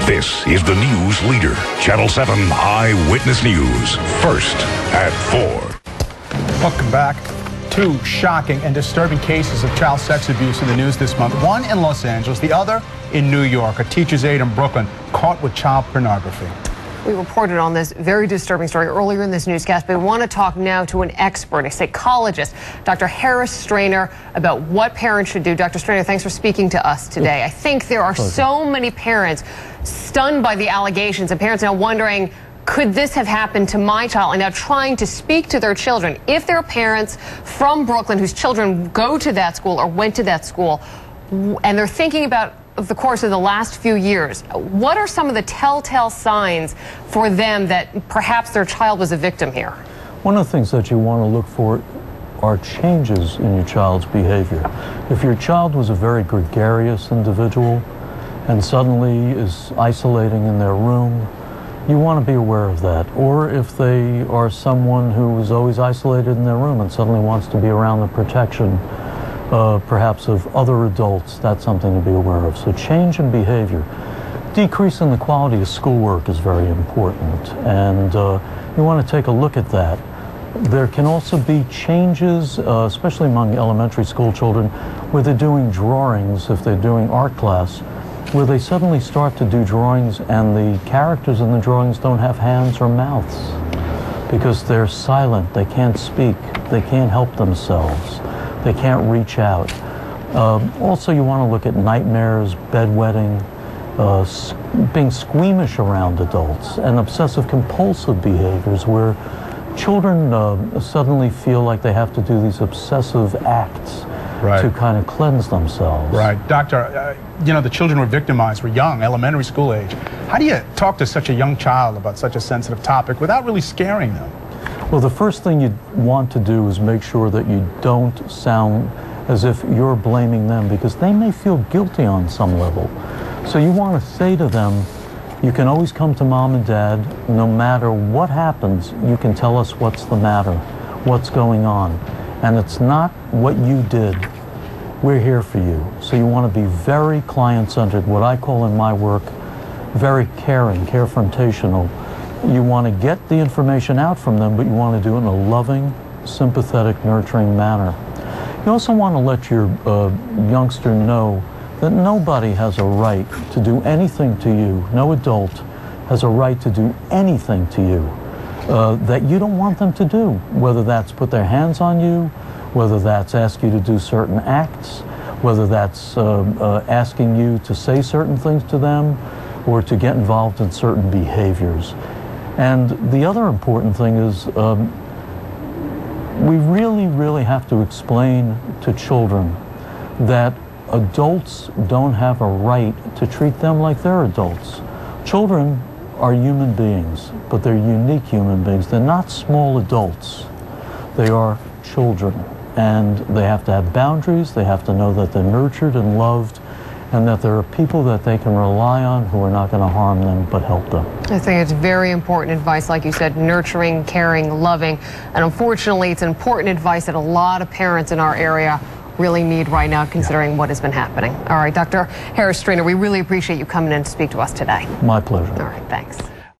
This is the news leader, Channel 7 Eyewitness News. First at 4. Welcome back. Two shocking and disturbing cases of child sex abuse in the news this month. One in Los Angeles, the other in New York. A teacher's aide in Brooklyn caught with child pornography. We reported on this very disturbing story earlier in this newscast, but we want to talk now to an expert, a psychologist, Dr. Harris Strainer, about what parents should do. Dr. Strainer, thanks for speaking to us today. I think there are so many parents stunned by the allegations, and parents now wondering, could this have happened to my child? And now trying to speak to their children. If there are parents from Brooklyn whose children go to that school or went to that school, and they're thinking about the course of the last few years, what are some of the telltale signs for them that perhaps their child was a victim here? One of the things that you want to look for are changes in your child's behavior. If your child was a very gregarious individual and suddenly is isolating in their room, you want to be aware of that. Or if they are someone who was always isolated in their room and suddenly wants to be around the protection perhaps of other adults, that's something to be aware of. So change in behavior. Decrease in the quality of schoolwork is very important, and you want to take a look at that. There can also be changes, especially among elementary school children, where they're doing drawings, if they're doing art class, where they suddenly start to do drawings and the characters in the drawings don't have hands or mouths because they're silent, they can't speak, they can't help themselves. They can't reach out. Also, you want to look at nightmares, bedwetting, being squeamish around adults, and obsessive-compulsive behaviors where children suddenly feel like they have to do these obsessive acts to kind of cleanse themselves. Right. Doctor, you know, the children were victimized, were young, elementary school age. How do you talk to such a young child about such a sensitive topic without really scaring them? Well, the first thing you want to do is make sure that you don't sound as if you're blaming them, because they may feel guilty on some level. So you want to say to them, you can always come to mom and dad. No matter what happens, you can tell us what's the matter, what's going on. And it's not what you did. We're here for you. So you want to be very client-centered, what I call in my work, very caring, carefrontational. You want to get the information out from them, but you want to do it in a loving, sympathetic, nurturing manner. You also want to let your youngster know that nobody has a right to do anything to you. No adult has a right to do anything to you that you don't want them to do, whether that's put their hands on you, whether that's ask you to do certain acts, whether that's asking you to say certain things to them or to get involved in certain behaviors. And the other important thing is we really have to explain to children that adults don't have a right to treat them like they're adults. Children are human beings, but they're unique human beings. They're not small adults. They are children, and they have to have boundaries. They have to know that they're nurtured and loved, and that there are people that they can rely on who are not going to harm them but help them. I think it's very important advice, like you said, nurturing, caring, loving, and unfortunately it's important advice that a lot of parents in our area really need right now, considering what has been happening. All right, Dr. Harris Strainer, we really appreciate you coming in to speak to us today. My pleasure. All right, thanks.